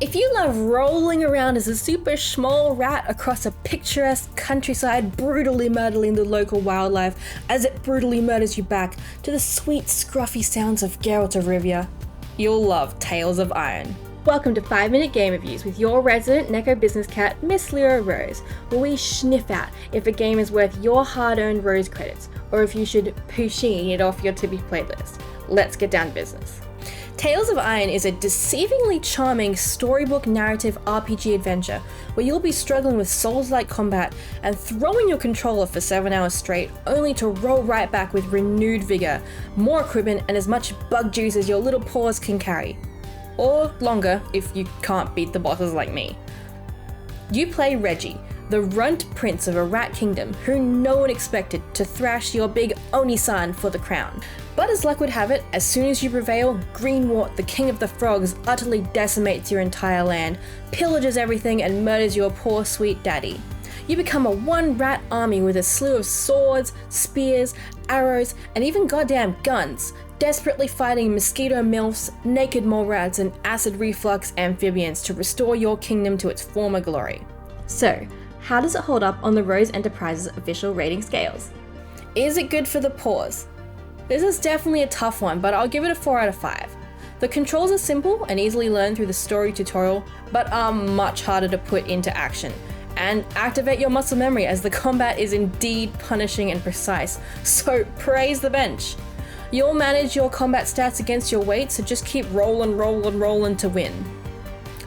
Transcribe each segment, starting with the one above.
If you love rolling around as a super small rat across a picturesque countryside, brutally murdering the local wildlife as it brutally murders you back to the sweet scruffy sounds of Geralt of Rivia, you'll love Tales of Iron. Welcome to 5-minute game reviews with your resident Neko business cat, Miss Lyra Rose, where we sniff out if a game is worth your hard-earned Rose credits, or if you should pushing it off your to-be playlist. Let's get down to business. Tales of Iron is a deceivingly charming storybook narrative RPG adventure where you'll be struggling with Souls-like combat and throwing your controller for 7 hours straight, only to roll right back with renewed vigor, more equipment, and as much bug juice as your little paws can carry. Or longer if you can't beat the bosses like me. You play Reggie, the runt prince of a rat kingdom who no one expected to thrash your big Oni-san for the crown. But as luck would have it, as soon as you prevail, Greenwort, the king of the frogs, utterly decimates your entire land, pillages everything, and murders your poor sweet daddy. You become a one-rat army with a slew of swords, spears, arrows, and even goddamn guns, desperately fighting mosquito milfs, naked mole rats, and acid reflux amphibians to restore your kingdom to its former glory. So, how does it hold up on the Rose Enterprises official rating scales? Is it good for the paws? This is definitely a tough one, but I'll give it a 4 out of 5. The controls are simple and easily learned through the story tutorial, but are much harder to put into action. And activate your muscle memory as the combat is indeed punishing and precise, so praise the bench. You'll manage your combat stats against your weight, so just keep rolling to win.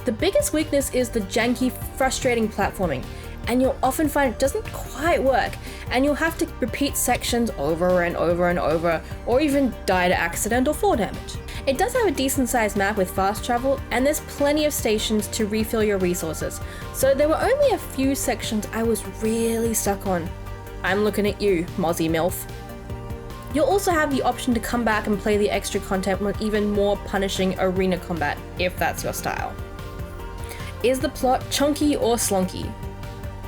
The biggest weakness is the janky, frustrating platforming, and you'll often find it doesn't quite work, and you'll have to repeat sections over and over, or even die to accidental fall damage. It does have a decent sized map with fast travel, and there's plenty of stations to refill your resources, so there were only a few sections I was really stuck on. I'm looking at you, Mozzie MILF. You'll also have the option to come back and play the extra content with even more punishing arena combat, if that's your style. Is the plot chonky or slonky?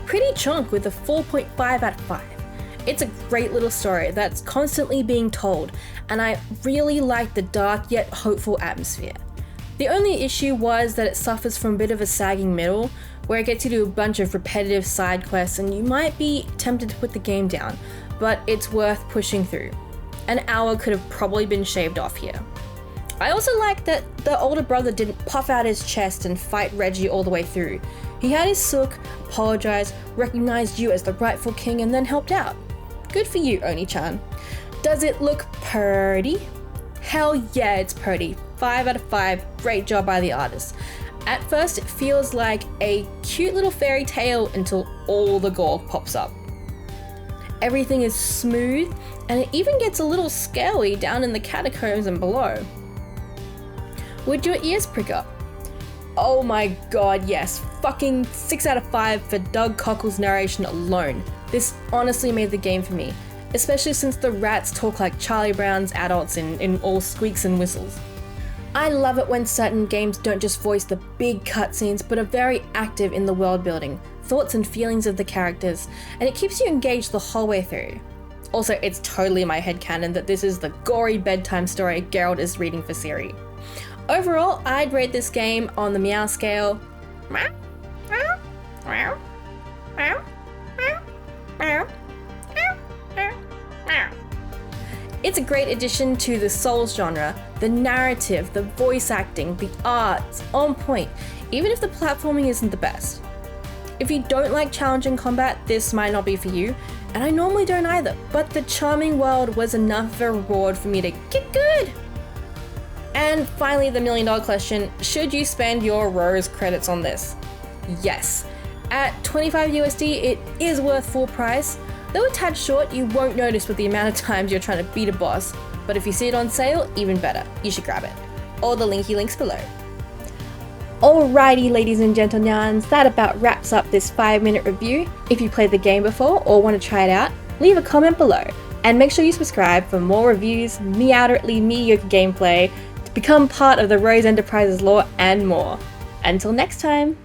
Pretty chunk with a 4.5 out of 5. It's a great little story that's constantly being told, and I really like the dark yet hopeful atmosphere. The only issue was that it suffers from a bit of a sagging middle, where it gets you to do a bunch of repetitive side quests and you might be tempted to put the game down, but it's worth pushing through. An hour could have probably been shaved off here. I also like that the older brother didn't puff out his chest and fight Reggie all the way through. He had his sook, apologized, recognized you as the rightful king, and then helped out. Good for you, Oni-chan. Does it look purrrrty? Hell yeah, it's purrrty. 5 out of 5, great job by the artist. At first it feels like a cute little fairy tale until all the gore pops up. Everything is smooth, and it even gets a little scaly down in the catacombs and below. Would your ears prick up? Oh my god, yes. Fucking 6 out of 5 for Doug Cockle's narration alone. This honestly made the game for me, especially since the rats talk like Charlie Brown's adults in all squeaks and whistles. I love it when certain games don't just voice the big cutscenes, but are very active in the world building, thoughts and feelings of the characters, and it keeps you engaged the whole way through. Also, it's totally my headcanon that this is the gory bedtime story Geralt is reading for Ciri. Overall, I'd rate this game on the Meow scale. It's a great addition to the Souls genre. The narrative, the voice acting, the art's on point, even if the platforming isn't the best. If you don't like challenging combat, this might not be for you, and I normally don't either, but the charming world was enough of a reward for me to get good. And finally, the $1 million question, should you spend your Rose credits on this? Yes. At 25 USD, it is worth full price. Though a tad short, you won't notice with the amount of times you're trying to beat a boss, but if you see it on sale, even better, you should grab it. Or the Linky Links below. Alrighty, ladies and gentlemen, that about wraps up this 5-minute review. If you played the game before or want to try it out, leave a comment below. And make sure you subscribe for more reviews, meowderately mediocre gameplay, become part of the Rose Enterprises lore, and more. Until next time!